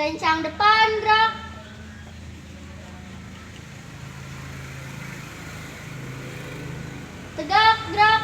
Lencang depan, gerak. Tegak, gerak.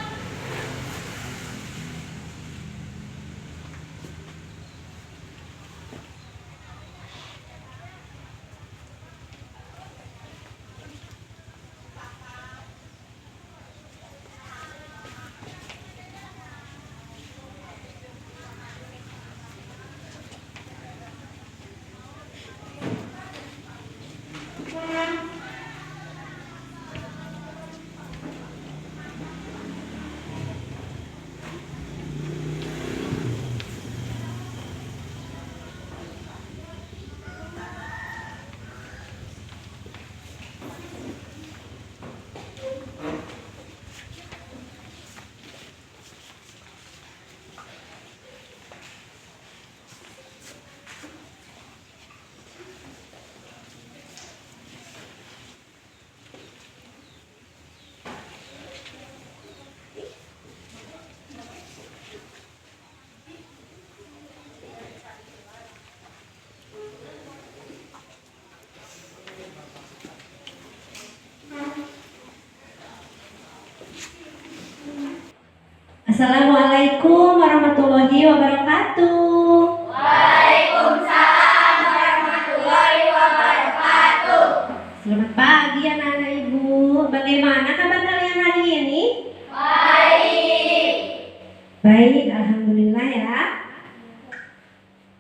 Assalamualaikum warahmatullahi wabarakatuh. Waalaikumsalam warahmatullahi wabarakatuh. Selamat pagi anak-anak ibu. Bagaimana kabar kalian hari ini? Baik. Baik, alhamdulillah ya.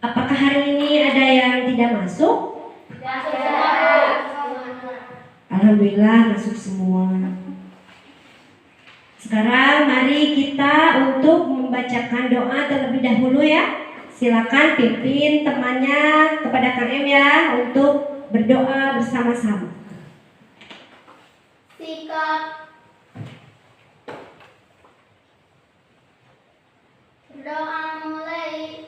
Apakah hari ini ada yang tidak masuk? Alhamdulillah masuk semua. Sekarang mari kita untuk membacakan doa terlebih dahulu ya. Silakan pimpin temannya kepada Kang Em ya untuk berdoa bersama-sama. Sikap. Berdoa mulai.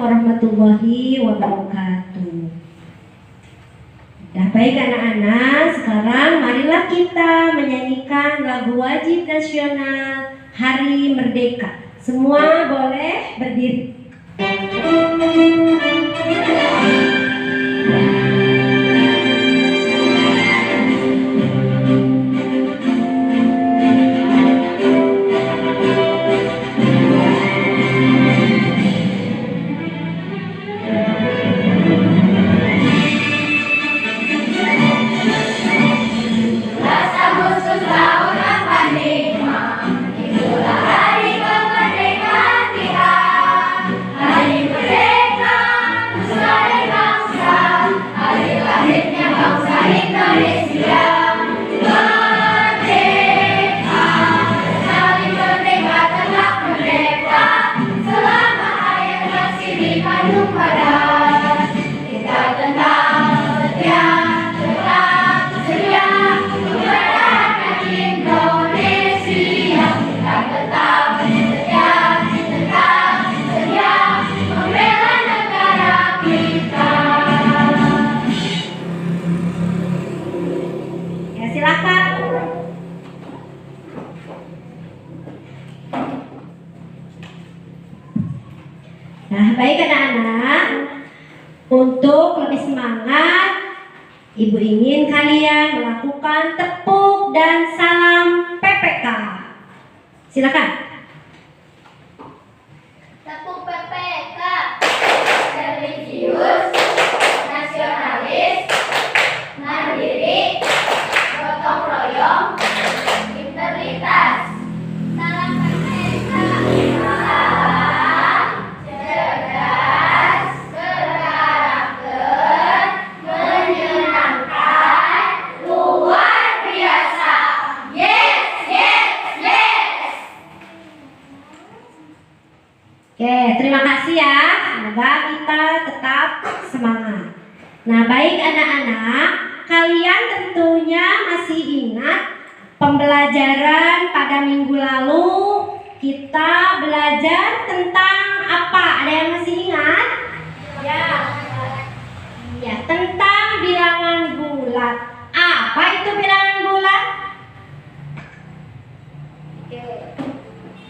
Warahmatullahi wabarakatuh. Nah, baik anak-anak, sekarang marilah kita menyanyikan lagu wajib nasional Hari Merdeka. Semua boleh berdiri. Silakan. Nah, baik anak-anak, untuk lebih semangat, Ibu ingin kalian melakukan tepuk dan salam PPK. Silakan. Tepuk PPK. Religius, nasionalis, mandiri, gotong royong, integritas, Salam PPK. salam, cerdas, berkarakter, menyenangkan, luar biasa. Yes, yes, yes. Oke, terima kasih ya. Semoga kita tetap semangat. Nah, baik anak-anak, kalian tentunya masih ingat pembelajaran pada minggu lalu kita belajar tentang apa? Ada yang masih ingat? Ya. Ya, tentang bilangan bulat. Apa itu bilangan bulat?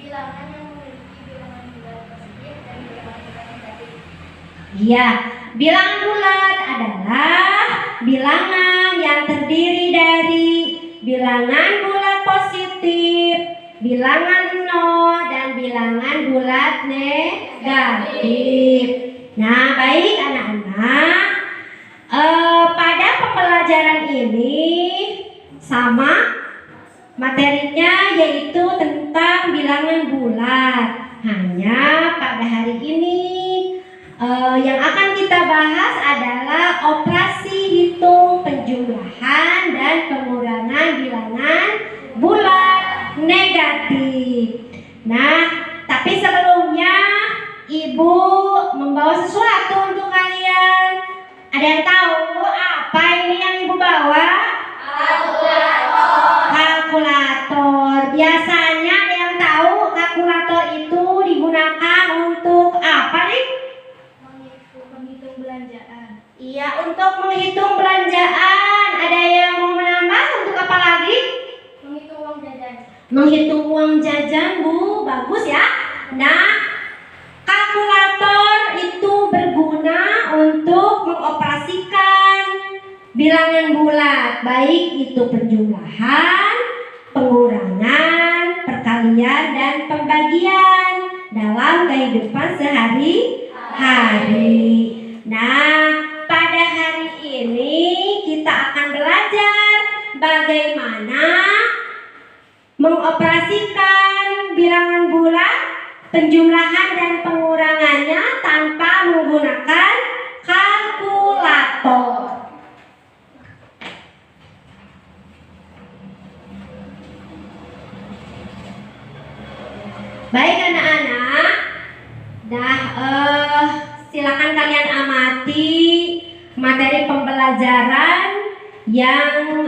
Bilangan yang memiliki bilangan bulat positif dan bilangan bulat negatif. Iya, bilangan bulat adalah bilangan yang terdiri dari bilangan bulat positif, bilangan nol, dan bilangan bulat negatif. Nah, baik anak-anak, pada pembelajaran ini sama materinya, yaitu tentang bilangan bulat. Hanya pada hari ini yang akan kita bahas adalah operasi hitung penjumlahan dan pengurangan bilangan bulat negatif. Nah, tapi sebelumnya Ibu membawa sesuatu untuk kalian. Ada yang tahu apa ini yang Ibu bawa? Kalkulator. Biasanya ada yang tahu kalkulator itu digunakan untuk apa nih? Menghitung belanjaan. Iya, untuk menghitung belanjaan. Ada yang mau menambah untuk apa lagi? Menghitung uang jajan. Menghitung uang jajan, Bu. Bagus ya. Nah, kalkulator itu berguna untuk mengoperasikan bilangan bulat, baik itu penjumlahan, pengurangan, perkalian, dan pembagian dalam kehidupan sehari-hari. Nah, pada hari ini kita akan belajar bagaimana mengoperasikan bilangan bulat, penjumlahan, dan pengurangannya tanpa menggunakan kalkulator. Baik anak-anak, silakan kalian amati materi pembelajaran yang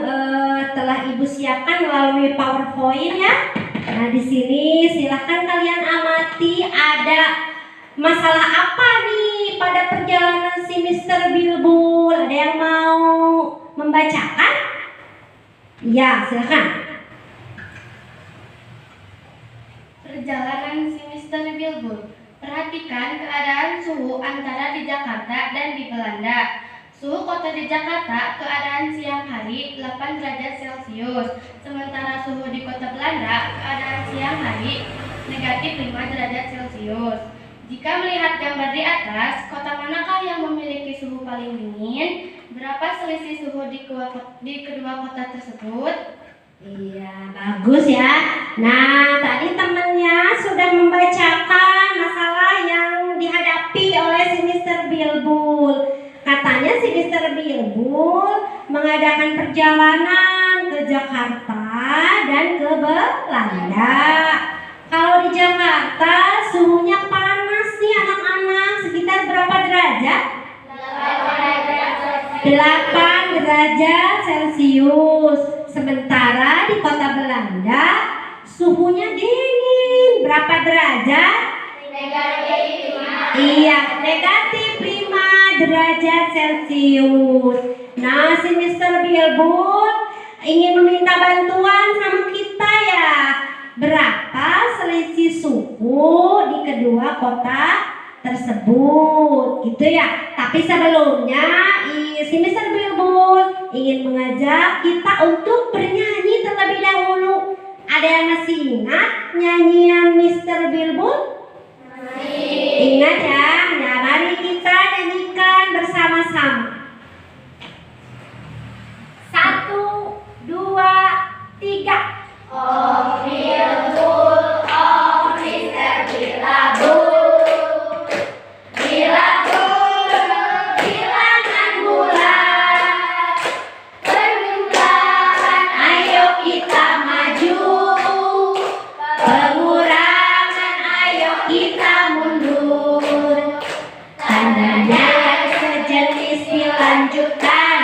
telah Ibu siapkan melalui PowerPoint ya. Nah, di sini silakan kalian amati ada masalah apa nih pada perjalanan si Mr. Bilbul. Ada yang mau membacakan? Ya, silakan. Perjalanan si Mr. Bilbul. Perhatikan keadaan suhu antara di Jakarta dan di Belanda. Suhu kota di Jakarta keadaan siang hari 8 derajat Celcius, sementara suhu di kota Belanda keadaan siang hari negatif 5 derajat Celcius. Jika melihat gambar di atas, kota manakah yang memiliki suhu paling dingin? Berapa selisih suhu di kedua kota tersebut? Iya, bagus ya. Nah, tadi temannya sudah membacakan masalah yang dihadapi oleh si Mr. Bilbul. Katanya si Mr. Bilbul mengadakan perjalanan ke Jakarta dan ke Belanda. Kalau di Jakarta suhunya panas nih anak-anak, sekitar berapa derajat? 8 derajat Celcius. Sementara di kota Belanda suhunya dingin. Berapa derajat? Negatif 5. Iya, negatif 5 derajat Celcius. Nah, si Mr. Bilbul ingin meminta bantuan sama kita ya. Berapa selisih suhu di kedua kota tersebut gitu ya. Tapi sebelumnya si Mr. Bilbul ingin mengajak kita untuk bernyanyi terlebih dahulu. Ada yang masih ingat nyanyian Mr. Bilbul? Ingat ya. Nah, mari kita nyanyikan bersama-sama. 1, 2, 3. Om Bilbul, Om Mr. Bilabul, Bilabul bilangan bulat, permulaan ayo kita maju, pengurangan ayo kita mundur, tandanya yang sejenis dilanjutkan,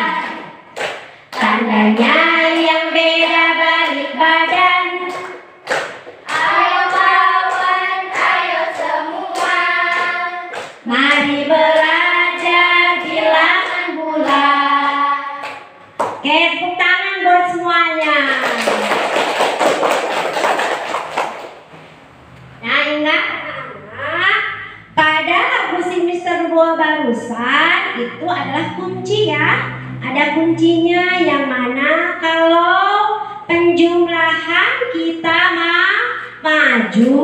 tandanya yang beda balik badan. Ayo kawan, ayo semua, mari belajar bilangan bulat. Oke, tepuk tangan buat semuanya. Nah, ingat anak-anak, pada lagu si Mr. Bilbul barusan itu adalah kunci ya. Ada kuncinya yang mana kalau penjumlahan kita maju,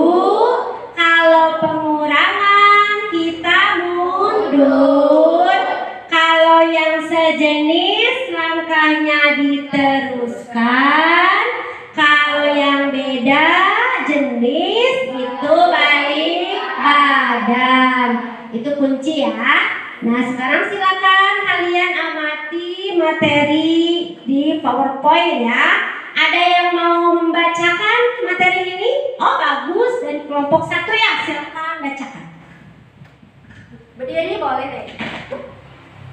kalau pengurangan kita mundur, kalau yang sejenis langkahnya diteruskan, kalau yang beda jenis itu balik badan. Itu kunci ya. Nah, sekarang silakan kalian amati materi di PowerPoint ya. Ada yang mau membacakan materi ini? Oh, bagus. Dari kelompok 1 ya, silakan bacakan. Berdiri boleh deh.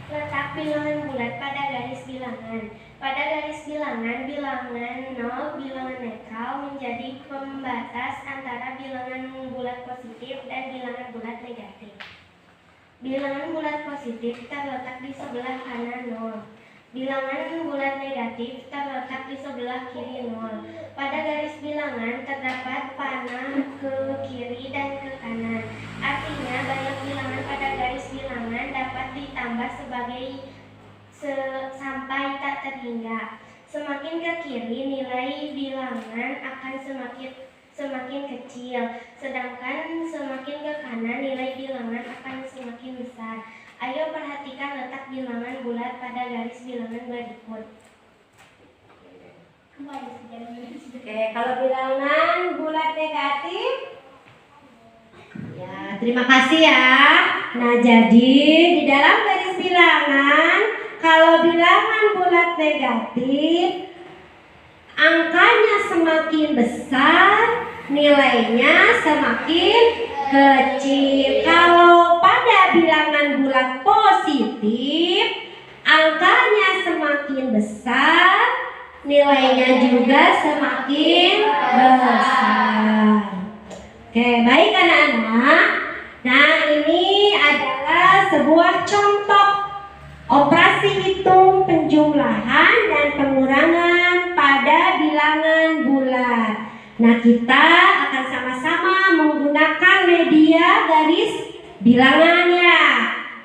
Letak bilangan bulat pada garis bilangan. Pada garis bilangan, bilangan 0, bilangan netral menjadi pembatas antara bilangan bulat positif dan bilangan bulat negatif. Bilangan bulat positif terletak di sebelah kanan 0. Bilangan bulat negatif terletak di sebelah kiri 0. Pada garis bilangan terdapat panah ke kiri dan ke kanan. Artinya banyak bilangan pada garis bilangan dapat ditambah sampai tak terhingga. Semakin ke kiri nilai bilangan akan semakin kecil, sedangkan semakin ke kanan nilai bilangan akan semakin besar. Ayo perhatikan letak bilangan bulat pada garis bilangan berikut. Oke, kalau bilangan bulat negatif, ya terima kasih ya. Nah, jadi di dalam garis bilangan, kalau bilangan bulat negatif, angkanya semakin besar, nilainya semakin kecil. Kalau pada bilangan bulat positif, angkanya semakin besar, nilainya juga semakin besar. Oke, baik anak-anak. Nah, ini adalah sebuah contoh operasi hitung penjumlahan dan pengurangan pada bilangan bulat. Nah, kita akan sama-sama menggunakan media garis bilangannya.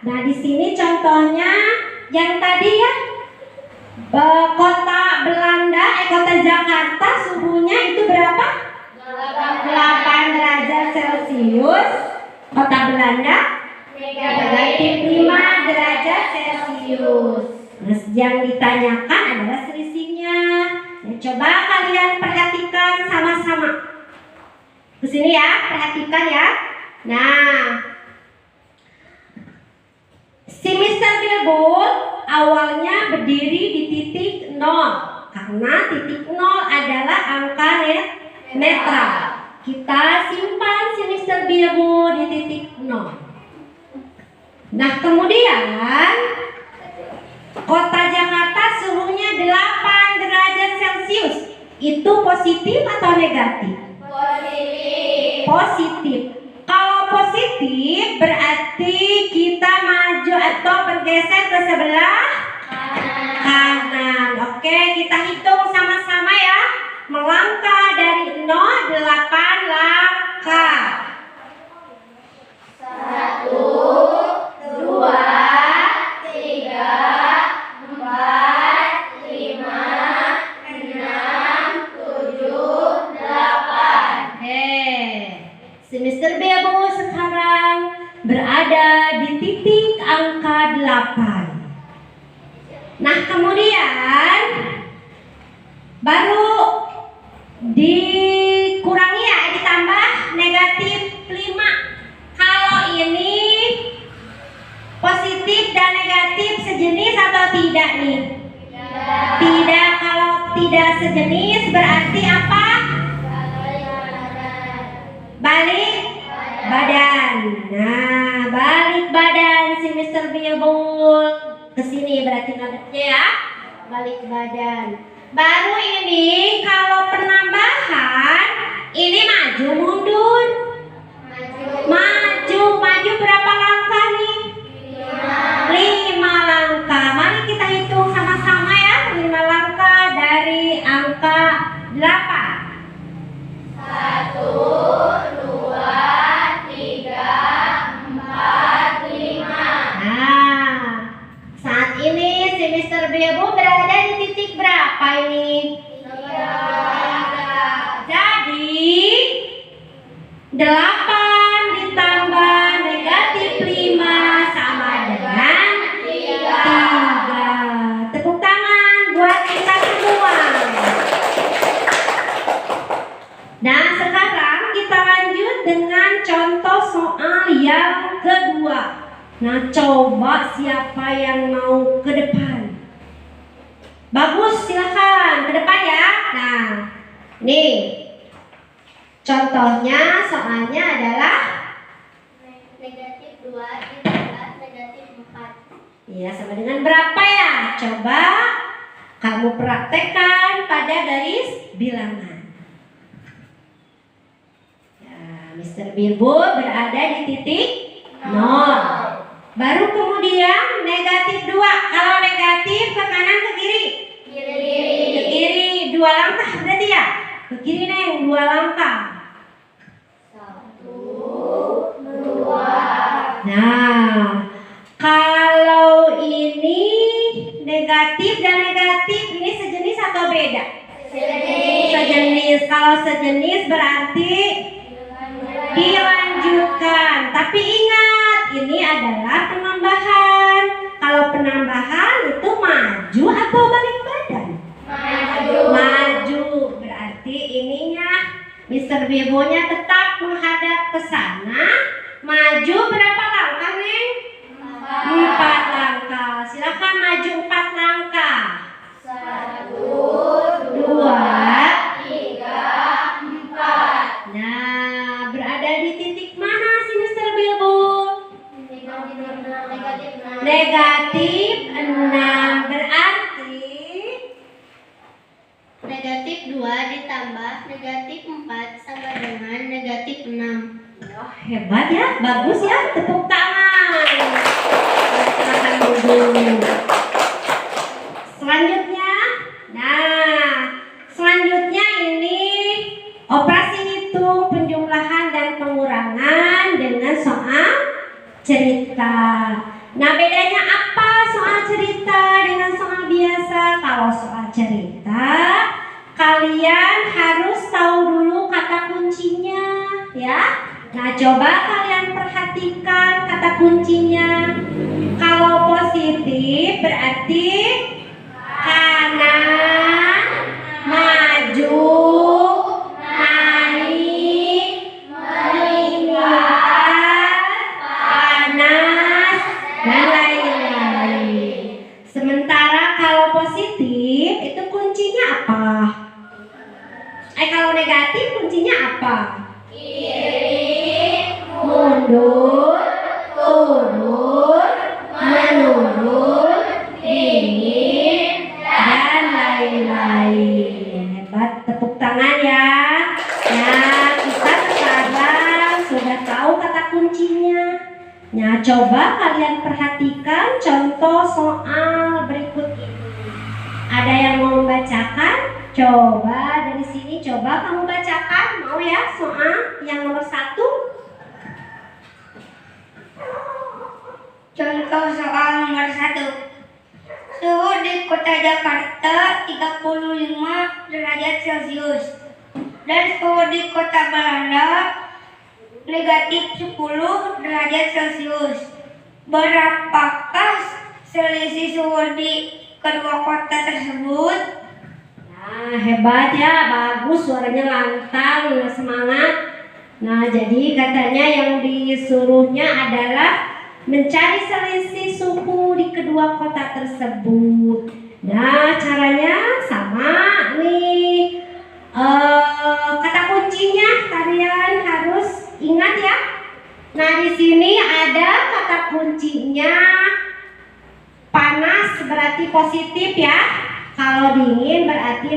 Nah, di sini contohnya yang tadi ya, kota Jakarta suhunya itu berapa? 8 derajat Celcius. Kota Belanda negatif 5 derajat Celcius. Nah, yang ditanyakan adalah selisihnya. Nah, coba kalian perhatikan sama-sama. Ke sini ya, perhatikan ya. Nah, si Mr. Bilbul awalnya berdiri di titik 0 karena titik 0 adalah angka netral. Kita simpan si Mr. Bilbul di titik 0. Nah, kemudian kota Jakarta suhunya 8 derajat Celcius. Itu positif atau negatif? Positif. Kalau positif berarti kita maju atau bergeser ke sebelah kanan. Oke, kita hitung langkah dari 0 8 langkah. 1, 2, 3, 4, 5, 6, 7, 8. Si Mr. Bilbul sekarang berada di titik angka 8. Nah, kemudian baru dikurangi ya, ditambah negatif 5. Kalau ini positif dan negatif sejenis atau tidak nih? Tidak. Kalau tidak sejenis berarti apa? Balik badan. Nah, balik badan si Mr. Bilbul kesini berarti ngadepnya ya, balik badan. Baru ini kalau penambahan ini maju mundur. Maju berapa langkah nih? 5 langkah. Mari kita hitung sama-sama ya, 5 langkah dari angka 8. 1, 2, 3, 4, 5. Nah, saat ini si Mr. Bilbul berada di titik berapa ini? 3. Jadi 8 ditambah negatif 5 sama dengan 3. Tepuk tangan buat kita semua. Nah, sekarang kita lanjut dengan contoh soal yang kedua. Nah, coba siapa yang mau ke depan? Bagus, silakan ke depan ya. Nah, nih contohnya soalnya adalah Negatif 2 ditambah negatif 4. ya sama dengan berapa ya? Coba kamu praktekkan pada garis bilangan. Ya, Mr. Bilbul berada di titik 0. Baru kemudian negatif 2. Kalau negatif ke kanan ke kiri? Ke kiri 2 langkah berarti ya? Ke kiri Neng 2 langkah. 1, 2. Nah, kalau ini negatif dan negatif ini sejenis atau beda? Sejenis. Kalau sejenis berarti dilanjutkan. Tapi ingat, ini adalah penambahan. Kalau penambahan itu maju atau balik badan? Maju. Berarti ininya Mr. Bilbulnya tetap menghadap ke sana. Maju berapa langkah, Neng? 4 langkah. Silakan maju 4 langkah. 1, 2, 3, 4. Nah, berada di titik mana si Mr. Bilbul? Negatif 6. Berarti Negatif 2 ditambah negatif 4 sama dengan negatif 6. wah, hebat ya, bagus ya, tepuk tangan. Silakan duduk. Selanjutnya, nah, selanjutnya ini operasi hitung penjumlahan dan pengurangan dengan soal cerita. Nah, bedanya apa soal cerita dengan soal biasa? Kalau soal cerita, kalian harus tahu dulu kata kuncinya, ya. Nah, coba kalian perhatikan kata kuncinya. Kalau positif berarti kanan, maju, naik, meningkat, panas, dan lain-lain. Sementara kalau positif itu kuncinya apa? Kalau negatif kuncinya apa? Mundur, turun, menurun, dingin, dan lain-lain. Hebat, tepuk tangan ya. Nah, kita sekarang sudah tahu kata kuncinya. Nah, coba kalian perhatikan contoh soal berikut ini. Ada yang mau membacakan? Coba dari sini, coba kamu bacakan, mau ya soal yang nomor 1. Contoh soal nomor 1. Suhu di kota Jakarta 35 derajat Celcius dan suhu di kota Belanda negatif 10 derajat Celcius. Berapakah selisih suhu di kedua kota tersebut? Nah, hebat ya, bagus, suaranya lantang, semangat. Nah, jadi katanya yang disuruhnya adalah mencari selisih suhu di kedua kota tersebut. Nah, caranya sama nih. Kata kuncinya kalian harus ingat ya. Nah, di sini ada kata kuncinya. Panas berarti positif ya. Kalau dingin berarti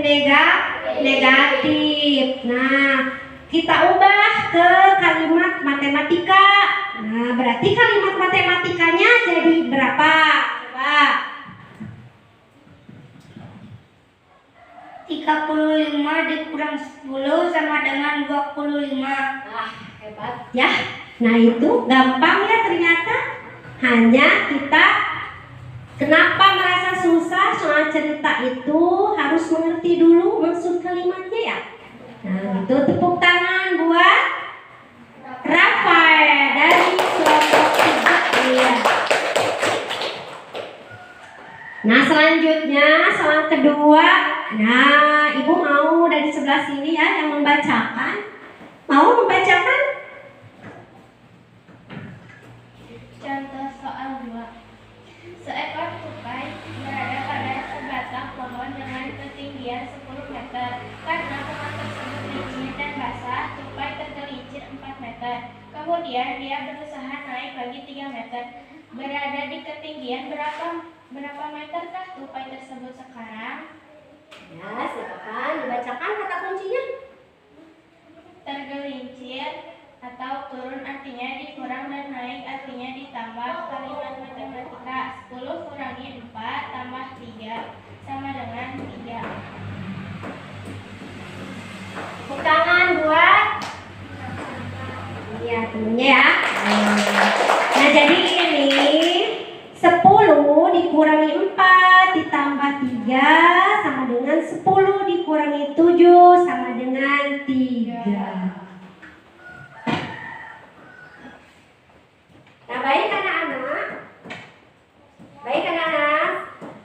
negatif. Nah, kita ubah ke kalimat matematika. Nah, berarti kalimat matematikanya jadi berapa? Coba. 35 dikurang 10 sama dengan 25. Nah, hebat ya. Nah, itu gampang ya ternyata. Hanya kita kenapa merasa susah soal cerita itu harus mengerti dulu maksud kalimatnya ya. Nah, itu tepuk tangan buat Rafael dari kelompok 3. Iya. Nah, selanjutnya soal kedua. Nah, Ibu mau dari sebelah sini ya yang membacakan. Mau membacakan? Contoh soal 2. Seekor tupai berada pada sebatang pohon dengan ketinggian 10 meter. Karena pohon tersebut licin dan basah, tupai tergelincir 4 meter. Kemudian dia berusaha naik lagi 3 meter. Berada di ketinggian berapa meterkah tupai tersebut sekarang? Ya, silakan dibacakan kata kuncinya. Tergelincir atau turun artinya dikurang dan naik artinya ditambah. Kalimat matematika 10 kurangi 4 tambah 3 sama dengan 3. Tepuk tangan buat iya temennya ya. Nah, jadi ini 10 dikurangi 4 ditambah 3 sama dengan 10 dikurangi 7 sama dengan 3. Nah, baik anak-anak. Baik anak-anak.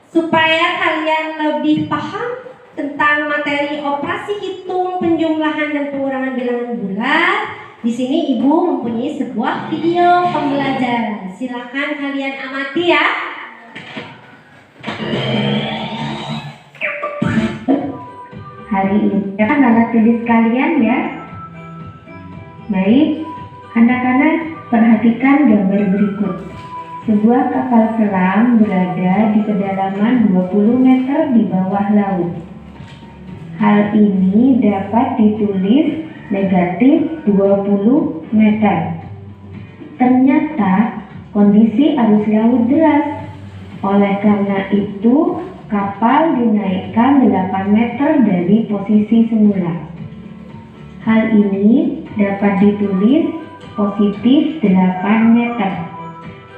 Supaya kalian lebih paham tentang materi operasi hitung, penjumlahan dan pengurangan bilangan bulat, di sini Ibu mempunyai sebuah video pembelajaran. Silakan kalian amati ya. Hari ini kan anak tulis kalian ya. Baik, anak-anak perhatikan gambar berikut. Sebuah kapal selam berada di kedalaman 20 meter di bawah laut. Hal ini dapat ditulis negatif 20 meter. Ternyata kondisi arus laut deras. Oleh karena itu, kapal dinaikkan 8 meter dari posisi semula. Hal ini dapat ditulis positif 8 meter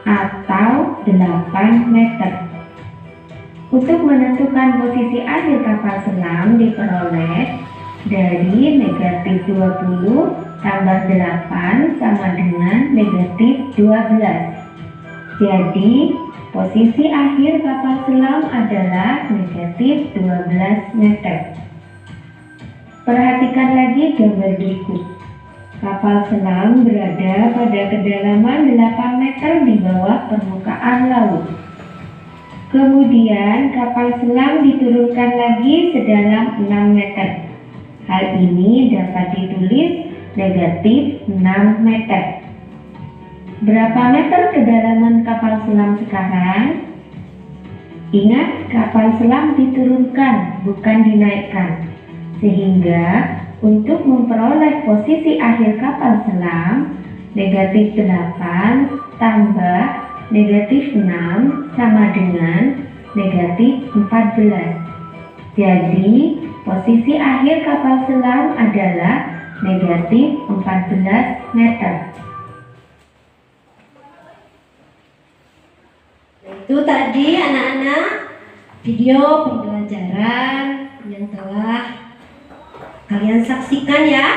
atau 8 meter. Untuk menentukan posisi akhir kapal selam diperoleh dari negatif 20 tambah 8 sama dengan negatif 12. Jadi, posisi akhir kapal selam adalah negatif 12 meter. Perhatikan lagi gambar berikut. Kapal selam berada pada kedalaman 8 meter di bawah permukaan laut. Kemudian kapal selam diturunkan lagi sedalam 6 meter. Hal ini dapat ditulis negatif 6 meter. Berapa meter kedalaman kapal selam sekarang? Ingat, kapal selam diturunkan, bukan dinaikkan. Sehingga untuk memperoleh posisi akhir kapal selam, negatif 8 tambah negatif 6 sama dengan negatif 14. Jadi, Posisi akhir kapal selam adalah negatif 14 meter. Itu tadi anak-anak video pembelajaran yang telah kalian saksikan ya.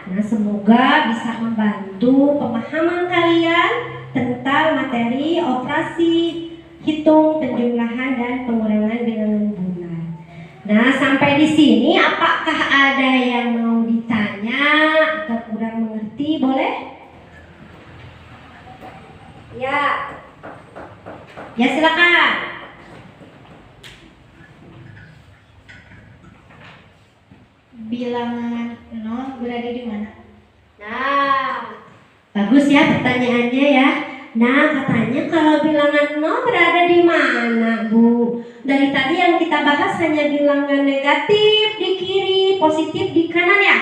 Nah, semoga bisa membantu pemahaman kalian tentang materi operasi hitung penjumlahan dan pengurangan bilangan bulan. Nah, sampai di sini apakah ada yang mau ditanya atau kurang mengerti? Boleh? Ya. Ya, silakan. Bilangan 0 berada di mana? Nah, bagus ya pertanyaannya ya. Nah, katanya kalau bilangan 0 berada di mana, Bu? Dari tadi yang kita bahas hanya bilangan negatif di kiri, positif di kanan ya.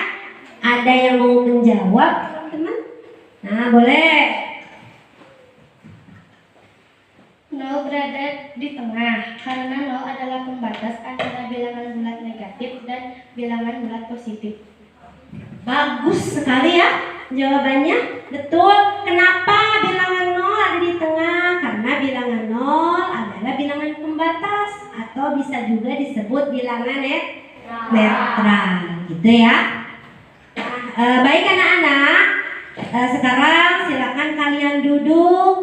Ada yang mau menjawab, teman-teman? Nah, boleh. 0 berada di tengah karena 0 adalah pembatas antara bilangan bulat negatif dan bilangan bulat positif. Bagus sekali ya jawabannya. Betul. Kenapa bilangan 0 ada di tengah? Karena bilangan 0 adalah bilangan pembatas atau bisa juga disebut bilangan netral. Gitu ya. Nah, baik anak-anak. Sekarang silakan kalian duduk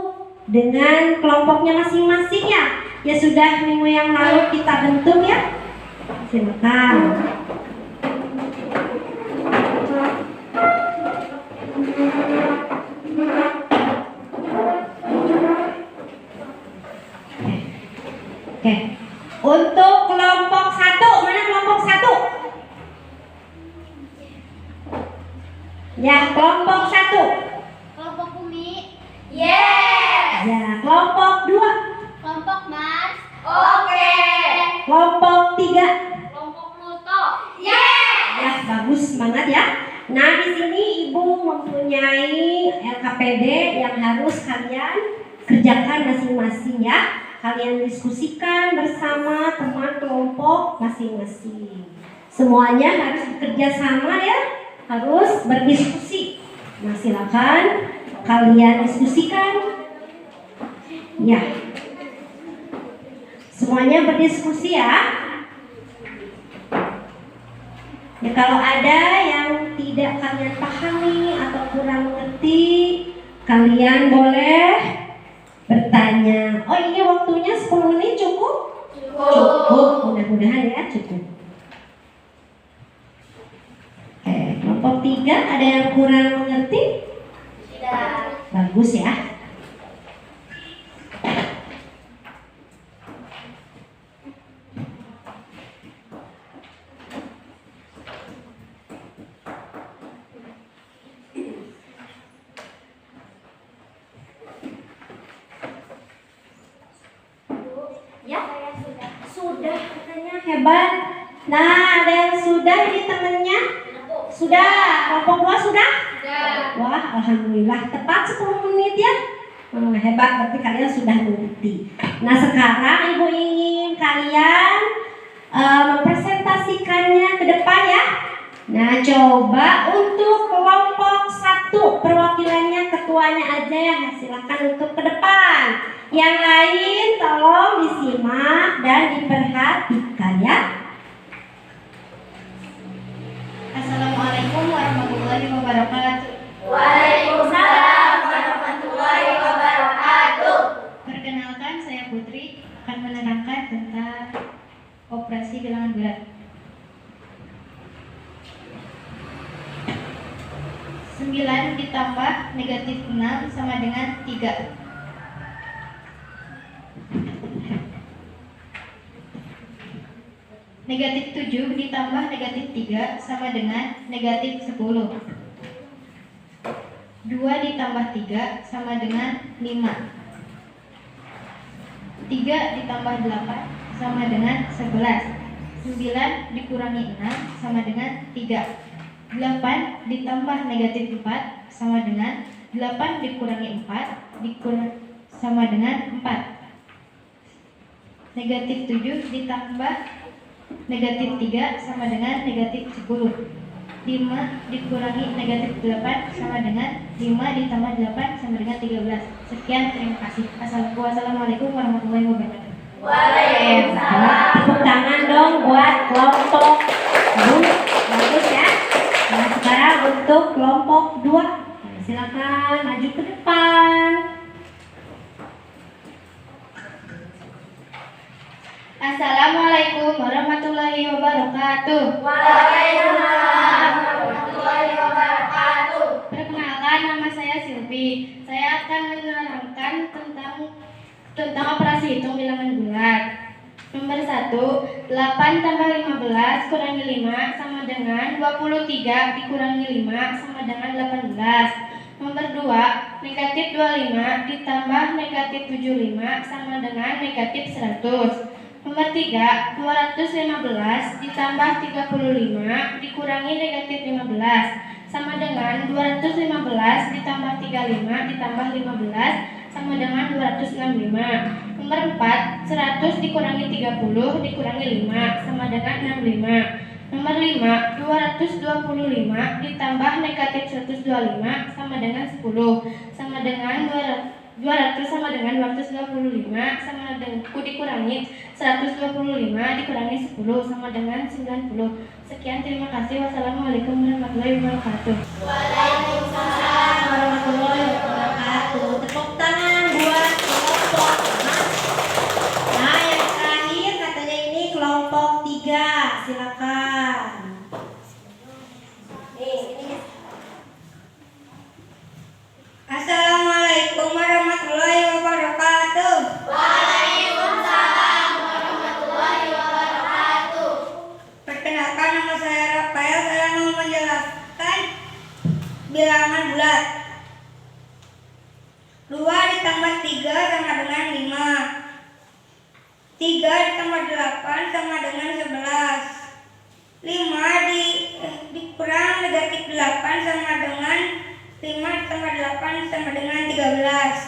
dengan kelompoknya masing-masing ya. Ya sudah minggu yang lalu kita bentuk ya. Silakan. Oke. Untuk kelompok 1, mana kelompok 1? Ya, kelompok 1. Kelompok Bumi. Yes. Ya, kelompok 2. Kelompok Mars. Oke. Kelompok 3. Kelompok Pluto. Yes. Ya, bagus, semangat ya. Nah, di sini Ibu mempunyai LKPD yang harus kalian kerjakan masing-masing ya. Kalian diskusikan bersama teman kelompok masing-masing. Semuanya harus bekerja sama ya, harus berdiskusi. Nah, silakan kalian diskusikan. Ya. Semuanya berdiskusi ya. Ya, kalau ada yang tidak kalian pahami atau kurang mengerti, kalian boleh bertanya. Oh, ini waktunya 10 menit cukup? Cukup, mudah-mudahan ya cukup. Oke, kelompok 3 ada yang kurang mengerti? Tidak. Bagus ya. Ya, sudah katanya hebat. Nah, ada yang sudah ini temennya? Sudah, kelompok 2 sudah? Wah, alhamdulillah tepat 10 menit ya. Hebat, berarti kalian sudah mengerti. Nah, sekarang Ibu ingin kalian mempresentasikannya ke depan ya. Nah, coba untuk kelompok 1 perwakilannya ketuanya aja ya. Silakan untuk ke depan. Yang lain tolong disimak dan diperhatikan ya. Assalamualaikum warahmatullahi wabarakatuh. Waalaikumsalam warahmatullahi wabarakatuh. Perkenalkan, saya Putri akan menerangkan tentang operasi bilangan bulat. 9 ditambah negatif 6 sama dengan 3. Negatif 7 ditambah negatif 3 sama dengan negatif 10. 2 ditambah 3 sama dengan 5. 3 ditambah 8 sama dengan 11. 9 dikurangi 6 sama dengan 3. 8 ditambah negatif 4 sama dengan 8 dikurangi 4 sama dengan 4. Negatif 7 ditambah negatif 3 sama dengan negatif 10. 5 dikurangi negatif 8 sama dengan 5 ditambah 8 sama dengan 13. Sekian, terima kasih. Wassalamualaikum warahmatullahi wabarakatuh. Waalaikumsalam. Tepuk tangan dong buat kelompok Bu. Bagus ya. Nah, sekarang untuk kelompok 2. Silakan maju ke depan. Assalamualaikum warahmatullahi wabarakatuh. Waalaikumsalam warahmatullahi wabarakatuh. Perkenalkan, nama saya Silvi. Saya akan menerangkan tentang operasi hitung bilangan bulat. Nomor 1, 8 tambah 15 kurangi 5 sama dengan 23 dikurangi 5 sama dengan 18. Nomor 2, negatif 25 ditambah negatif 75 sama dengan negatif 100. Nomor 3, 215 ditambah 35 dikurangi negatif 15 sama dengan 215 ditambah 35 ditambah 15 sama dengan 265. Nomor 4, 100 dikurangi 30 dikurangi 5 sama dengan 65. Nomor 5, 225 ditambah negatif 125 sama dengan 10 sama dengan 200 sama dengan 225 sama dengan dikurangi 125 dikurangi 10 sama dengan 90. Sekian, terima kasih. Wassalamualaikum warahmatullahi wabarakatuh. Waalaikumsalam Warahmatullahi wabarakatuh. Tepuk tangan buat kelompok. Nah, yang terakhir katanya ini kelompok 3. Silakan. Ini. Assalamualaikum warahmatullahi wabarakatuh. Waalaikumsalam warahmatullahi wabarakatuh. Perkenalkan, nama saya Rafael. Saya mau menjelaskan bilangan bulat. 2 ditambah 3 sama dengan 5. 3 ditambah 8 sama dengan 11. 5 dikurang negatif 8 sama dengan 5 ditambah 8 sama dengan 13.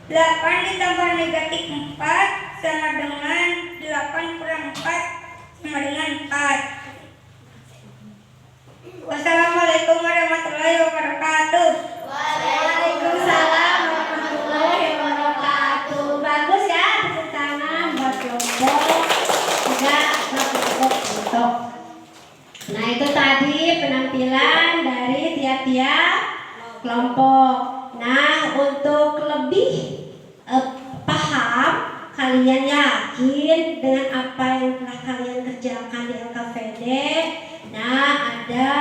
8 ditambah negatif 4 sama dengan 8 kurang 4 sama dengan 4. Wassalamualaikum warahmatullahi wabarakatuh. Waalaikumsalam warahmatullahi wabarakatuh. Bagus ya, tepuk tangan buat kelompok 3 atau kelompok untuk. Nah, itu tadi penampilan dari tiap-tiap kelompok. Nah, untuk lebih paham, kalian yakin dengan apa yang telah kalian kerjakan di LKPD? Nah, ada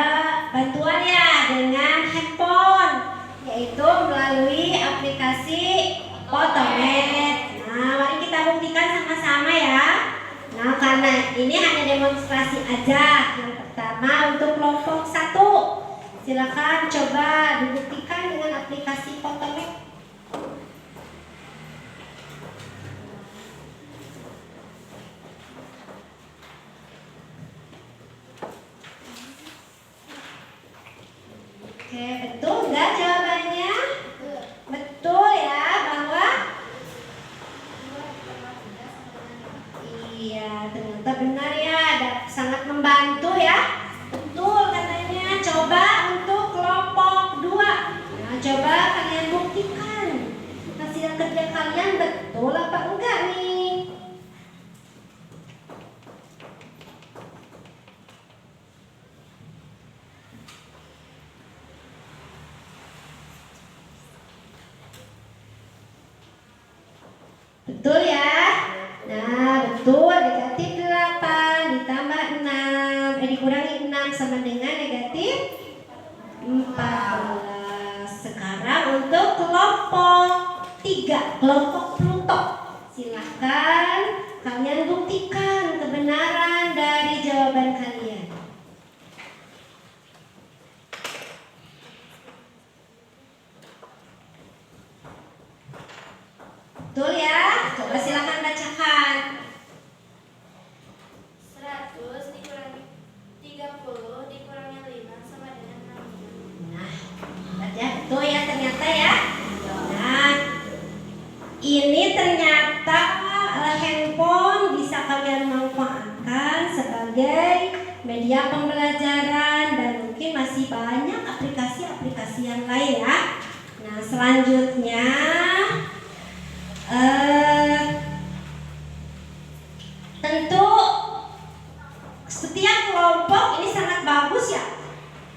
bantuan ya dengan handphone, yaitu melalui aplikasi Photomat. Nah, mari kita buktikan sama-sama ya. Nah, karena ini hanya demonstrasi aja. Yang pertama untuk kelompok 1, silakan coba dibuktikan dengan aplikasi Photomat. Oke, betul nggak jawabannya? Betul ya, bahwa iya, ternyata benar ya, sangat membantu ya. Betul katanya. Coba untuk kelompok 2. Nah, coba kalian buktikan hasil kerja kalian betul apa enggak nih? Betul ya? Nah, betul. Negatif 8 ditambah 6 dikurangi 6 sama dengan negatif 14. Sekarang untuk kelompok 3, kelompok Pluto. Silakan kalian buktikan kebenaran dari jawaban kalian. Betul ya? Coba silakan bacakan. 100 dikurangi 30 dikurangi 5 sama dengan 6. Nah, hebat ya, betul ya ternyata ya. Nah, ini ternyata handphone bisa kalian manfaatkan media pembelajaran, dan mungkin masih banyak aplikasi-aplikasi yang lain ya. Nah, selanjutnya tentu setiap kelompok ini sangat bagus ya.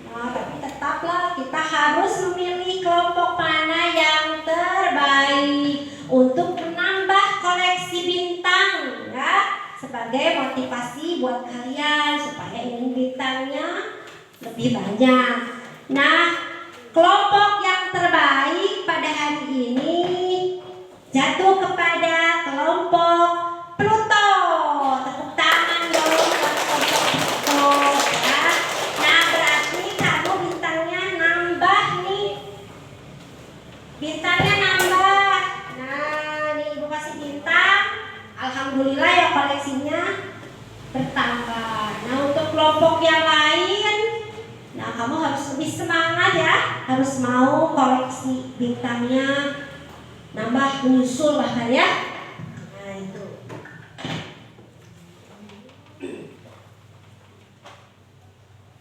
Nah, tapi tetaplah kita harus memilih kelompok mana yang terbaik untuk menambah koleksi bintang ya, sebagai motivasi buat kalian supaya ingin bintangnya lebih banyak. Nah, kelompok yang terbaik pada hari ini jatuh kepada kelompok Pluto. Tepuk tangan dong buat kelompok Pluto ya. Nah, berarti kamu bintangnya nambah nih. Bintangnya nambah. Nah, nih Ibu kasih bintang. Alhamdulillah ya, koleksinya bertambah. Nah, untuk kelompok yang lain, nah kamu harus lebih semangat ya. Harus mau koleksi bintangnya nambah, menyusul bahkan ya. Nah, itu.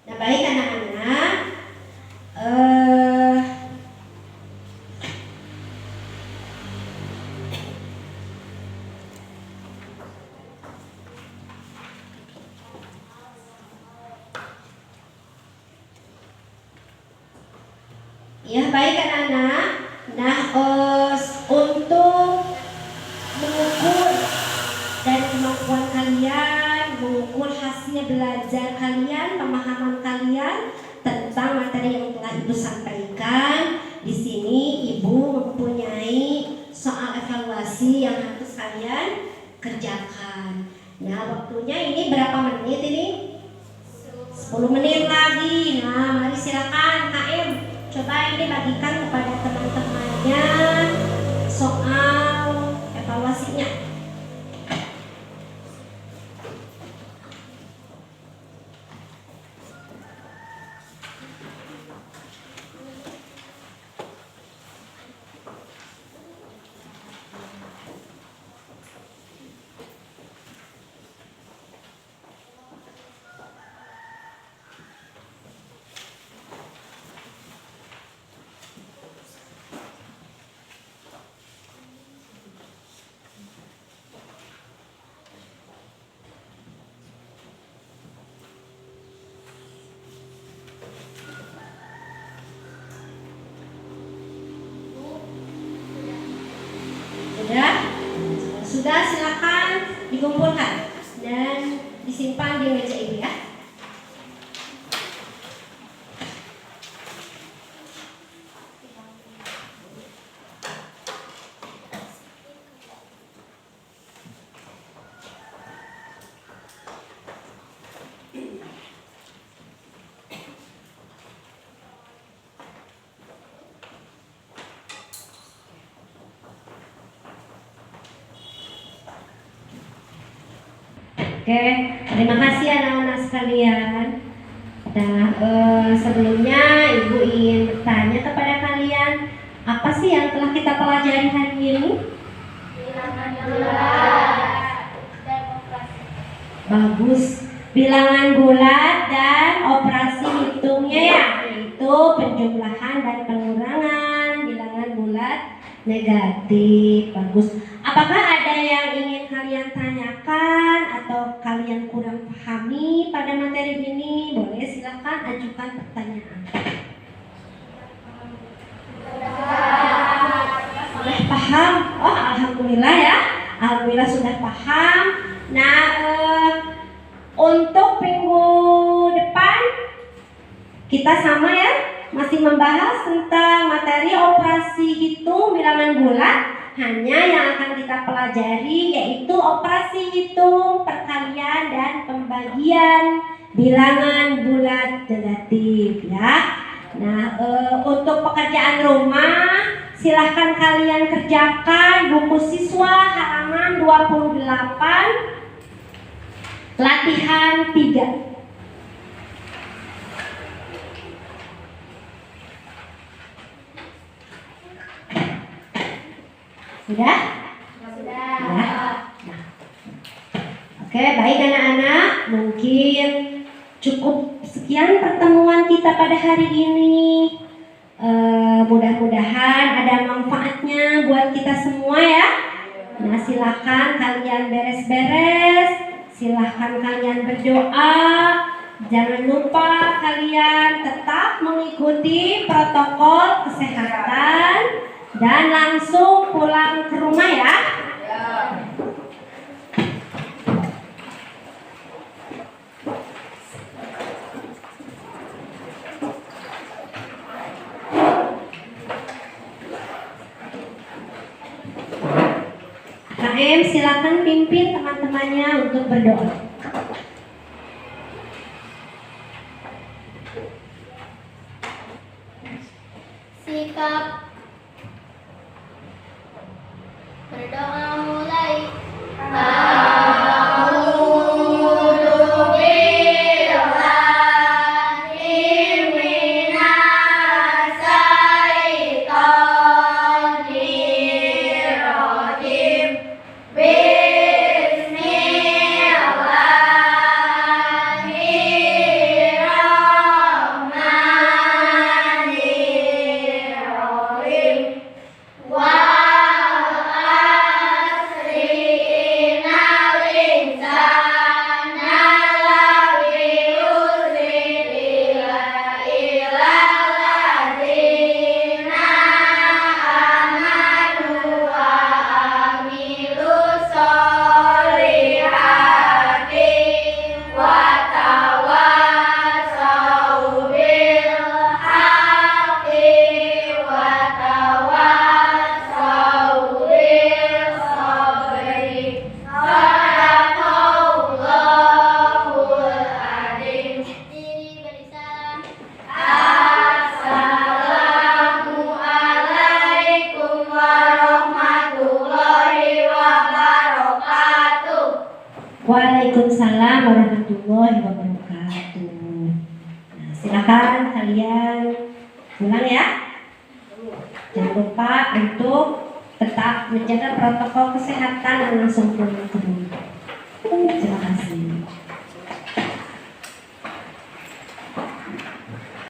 Nah, baik anak-anak. Ya, baik anak-anak. Nah, untuk mengukur dan kemampuan kalian, mengukur hasil belajar kalian, pemahaman kalian tentang materi yang telah Ibu sampaikan, di sini Ibu mempunyai soal evaluasi yang harus kalian kerjakan. Nah, waktunya ini berapa menit ini? 10 menit lagi. Nah, mari silakan KM. Coba ini bagikan kepada teman-temannya soal evaluasinya. Sudah, silakan dikumpulkan dan disimpan di meja ini ya. Oke, terima kasih anak-anak sekalian. Nah, sebelumnya Ibu ingin bertanya kepada kalian, apa sih yang telah kita pelajari hari ini? Bilangan bulat dan operasi. Bagus, bilangan bulat dan operasi hitungnya ya, yaitu penjumlahan dan pengurangan bilangan bulat negatif. Bagus. Apakah ada yang ingin kalian tanyakan atau kalian kurang pahami pada materi ini? Boleh silakan ajukan pertanyaan. Sudah paham? Oh, alhamdulillah ya. Alhamdulillah sudah paham. Nah, untuk minggu depan kita sama ya, masih membahas tentang materi operasi hitung bilangan bulat. Hanya yang akan kita pelajari yaitu operasi hitung, perkalian, dan pembagian bilangan bulat negatif ya. Nah, untuk pekerjaan rumah silahkan kalian kerjakan buku siswa halaman 28 latihan 3. Sudah? Sudah. Nah. Oke, baik anak-anak. Mungkin cukup sekian pertemuan kita pada hari ini. Mudah-mudahan ada manfaatnya buat kita semua ya. Nah, silakan kalian beres-beres, silakan kalian berdoa. Jangan lupa kalian tetap mengikuti protokol kesehatan dan langsung pulang ke rumah ya. KM silakan pimpin teman-temannya untuk berdoa. Sikap berdoa mulai. Waalaikumsalam warahmatullahi wabarakatuh. Nah, silakan kalian pulang ya. Jangan lupa untuk tetap menjaga protokol kesehatan dan langsung pulang ke rumah. Terima kasih.